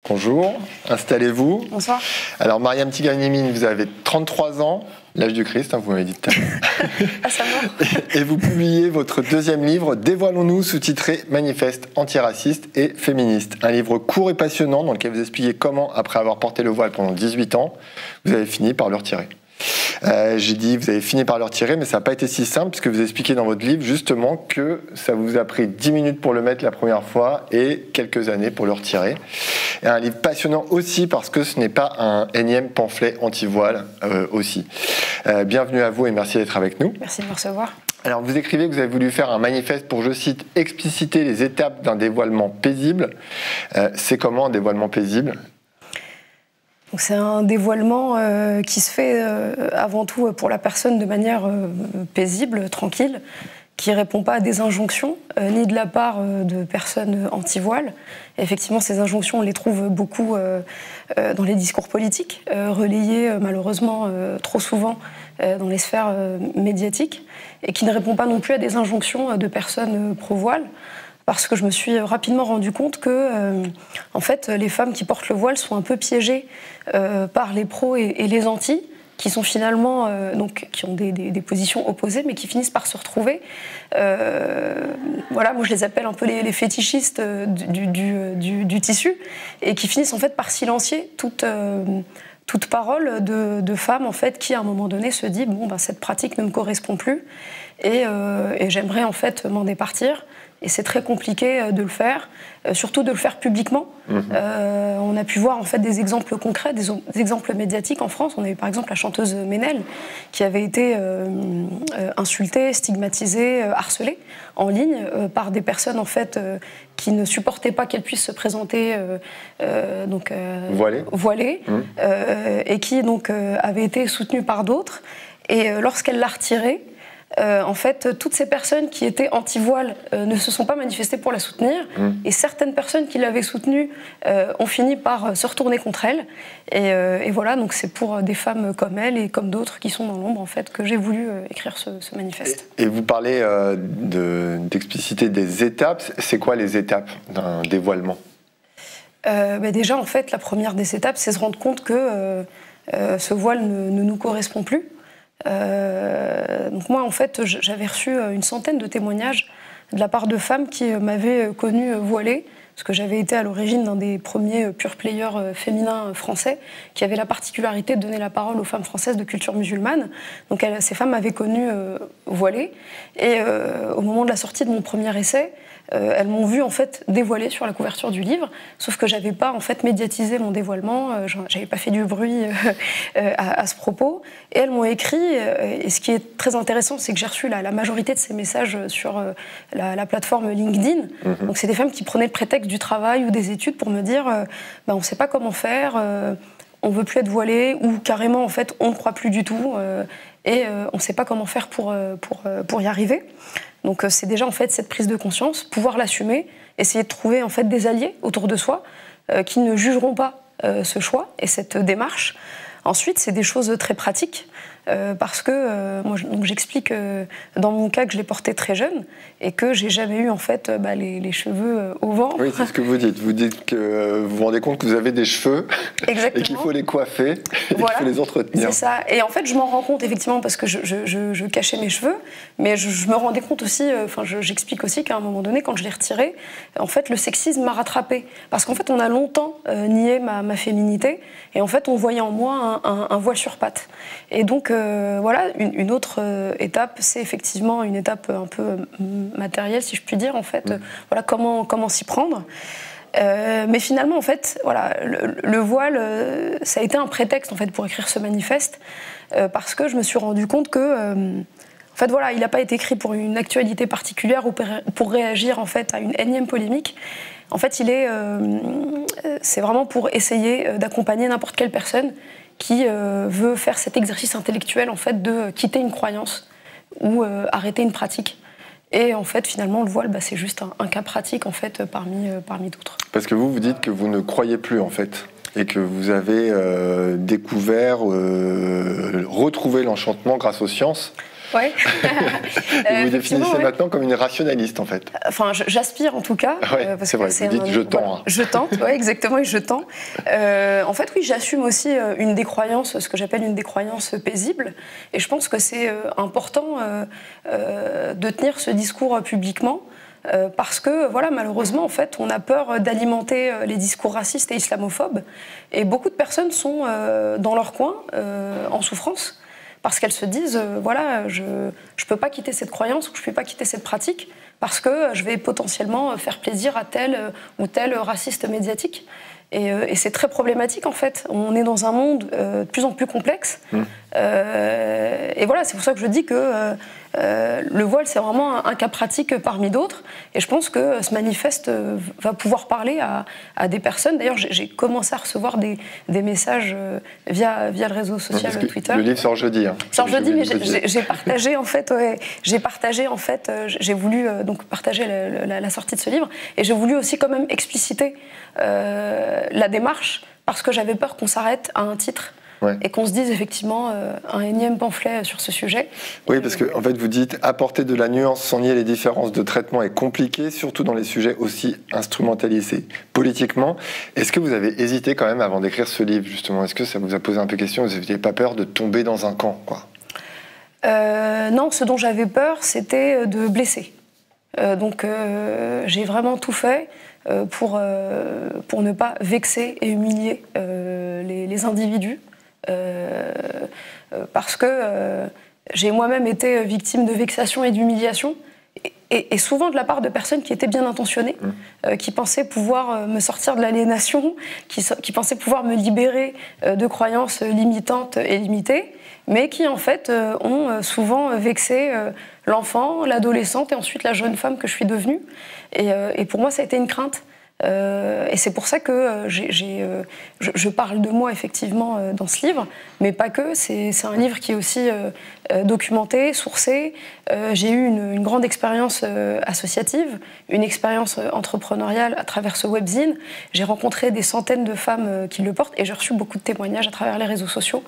Bonjour, installez-vous. Bonsoir. Alors Mariam Tiganemine, vous avez 33 ans, l'âge du Christ, vous m'avez dit tout à l'heure. Ah, ça va. Et vous publiez votre deuxième livre, Dévoilons-nous, sous-titré Manifeste antiraciste et féministe. Un livre court et passionnant dans lequel vous expliquez comment, après avoir porté le voile pendant 18 ans, vous avez fini par le retirer. J'ai dit vous avez fini par le retirer, mais ça n'a pas été si simple puisque vous expliquez dans votre livre justement que ça vous a pris 10 minutes pour le mettre la première fois et quelques années pour le retirer. Et un livre passionnant aussi parce que ce n'est pas un énième pamphlet anti-voile aussi. Bienvenue à vous et merci d'être avec nous. Merci de me recevoir. Alors vous écrivez que vous avez voulu faire un manifeste pour, je cite, expliciter les étapes d'un dévoilement paisible. C'est comment un dévoilement paisible ? C'est un dévoilement qui se fait avant tout pour la personne de manière paisible, tranquille, qui ne répond pas à des injonctions, ni de la part de personnes anti-voile. Effectivement, ces injonctions, on les trouve beaucoup dans les discours politiques, relayés malheureusement trop souvent dans les sphères médiatiques, et qui ne répond pas non plus à des injonctions de personnes pro-voile. Parce que je me suis rapidement rendu compte que, en fait, les femmes qui portent le voile sont un peu piégées par les pros et les antis, qui sont finalement, donc, qui ont des positions opposées, mais qui finissent par se retrouver. Voilà, moi je les appelle un peu les fétichistes du tissu, et qui finissent en fait par silencier toute parole de femmes en fait qui à un moment donné se dit bon ben cette pratique ne me correspond plus et j'aimerais en fait m'en départir. Et c'est très compliqué de le faire, surtout de le faire publiquement. On a pu voir en fait des exemples concrets, des exemples médiatiques en France. On a eu par exemple la chanteuse Ménel qui avait été insultée, stigmatisée, harcelée en ligne par des personnes en fait qui ne supportaient pas qu'elle puisse se présenter voilée et qui donc avait été soutenue par d'autres. Et lorsqu'elle l'a retirée, en fait, toutes ces personnes qui étaient anti-voile ne se sont pas manifestées pour la soutenir, et certaines personnes qui l'avaient soutenue ont fini par se retourner contre elle. Et voilà, donc c'est pour des femmes comme elle et comme d'autres qui sont dans l'ombre en fait que j'ai voulu écrire ce manifeste. Et vous parlez d'expliciter des étapes. C'est quoi les étapes d'un dévoilement ? Déjà, en fait, la première des étapes, c'est se rendre compte que ce voile ne nous correspond plus. Donc moi en fait j'avais reçu une centaine de témoignages de la part de femmes qui m'avaient connue voilée, parce que j'avais été à l'origine d'un des premiers pure players féminins français qui avait la particularité de donner la parole aux femmes françaises de culture musulmane. Donc ces femmes m'avaient connue voilée, et au moment de la sortie de mon premier essai, elles m'ont vu en fait dévoilée sur la couverture du livre, sauf que j'avais pas en fait médiatisé mon dévoilement, j'avais pas fait du bruit à ce propos, et elles m'ont écrit, et ce qui est très intéressant, c'est que j'ai reçu la majorité de ces messages sur la plateforme LinkedIn. Donc c'est des femmes qui prenaient le prétexte du travail ou des études pour me dire on ne sait pas comment faire, on veut plus être voilée, ou carrément en fait on ne croit plus du tout, et on ne sait pas comment faire pour y arriver. Donc c'est déjà en fait cette prise de conscience, pouvoir l'assumer, essayer de trouver en fait des alliés autour de soi qui ne jugeront pas ce choix et cette démarche. Ensuite, c'est des choses très pratiques, parce que moi, j'explique dans mon cas que je l'ai porté très jeune et que j'ai jamais eu en fait les cheveux au vent. Oui, c'est ce que vous dites. Vous dites que vous vous rendez compte que vous avez des cheveux. Exactement. Et qu'il faut les coiffer, et qu'il faut les entretenir. C'est ça. Et en fait, je m'en rends compte effectivement parce que je cachais mes cheveux, mais je me rendais compte aussi, j'explique aussi qu'à un moment donné, quand je l'ai retiré, en fait, le sexisme m'a rattrapée. Parce qu'en fait, on a longtemps nié ma féminité, et en fait, on voyait en moi un voile sur pattes. Et donc, voilà, une autre étape, c'est effectivement une étape un peu matérielle, si je puis dire, en fait. Voilà, comment s'y prendre. Mais finalement, en fait, voilà, le voile, ça a été un prétexte, en fait, pour écrire ce manifeste, parce que je me suis rendu compte que, en fait, voilà, il n'a pas été écrit pour une actualité particulière ou pour réagir, en fait, à une énième polémique. En fait, c'est vraiment pour essayer d'accompagner n'importe quelle personne qui veut faire cet exercice intellectuel en fait de quitter une croyance ou arrêter une pratique. Et en fait, finalement, le voile, c'est juste un cas pratique en fait parmi d'autres. Parce que vous dites que vous ne croyez plus en fait, et que vous avez découvert, retrouvé l'enchantement grâce aux sciences. Ouais. Et vous définissez maintenant comme une rationaliste, en fait. Enfin, j'aspire en tout cas. C'est vrai, vous dites je tends. Voilà, je tente, ouais, exactement, et je tends. En fait, oui, j'assume aussi une décroyance, ce que j'appelle une décroyance paisible. Et je pense que c'est important de tenir ce discours publiquement. Parce que, voilà, malheureusement, en fait, on a peur d'alimenter les discours racistes et islamophobes. Et beaucoup de personnes sont dans leur coin, en souffrance, parce qu'elles se disent, voilà, je ne peux pas quitter cette croyance, ou je ne peux pas quitter cette pratique, parce que je vais potentiellement faire plaisir à tel ou tel raciste médiatique. Et c'est très problématique, en fait. On est dans un monde de plus en plus complexe. Et voilà, c'est pour ça que je dis que le voile, c'est vraiment un cas pratique parmi d'autres. Et je pense que ce manifeste va pouvoir parler à des personnes. D'ailleurs, j'ai commencé à recevoir des messages via le réseau social Twitter. Le livre sort jeudi. Hein. Sort jeudi, mais j'ai partagé, en fait, j'ai voulu donc partager la sortie de ce livre. Et j'ai voulu aussi quand même expliciter la démarche, parce que j'avais peur qu'on s'arrête à un titre. Ouais. Et qu'on se dise effectivement un énième pamphlet sur ce sujet. Oui, parce que en fait, vous dites apporter de la nuance sans nier les différences de traitement est compliqué, surtout dans les sujets aussi instrumentalisés politiquement. Est-ce que vous avez hésité quand même avant d'écrire ce livre, justement? Est-ce que ça vous a posé un peu question? Vous n'aviez pas peur de tomber dans un camp, quoi? Non, ce dont j'avais peur, c'était de blesser. Donc j'ai vraiment tout fait pour ne pas vexer et humilier les individus. Parce que j'ai moi-même été victime de vexation et d'humiliation, et souvent de la part de personnes qui étaient bien intentionnées, qui pensaient pouvoir me sortir de l'aliénation, qui pensaient pouvoir me libérer de croyances limitantes et limitées, mais qui en fait ont souvent vexé l'enfant, l'adolescente et ensuite la jeune femme que je suis devenue. Et pour moi, ça a été une crainte. Et c'est pour ça que je parle de moi effectivement dans ce livre, mais pas que. C'est un livre qui est aussi documenté, sourcé. J'ai eu une grande expérience associative, une expérience entrepreneuriale à travers ce webzine. J'ai rencontré des centaines de femmes qui le portent, et j'ai reçu beaucoup de témoignages à travers les réseaux sociaux.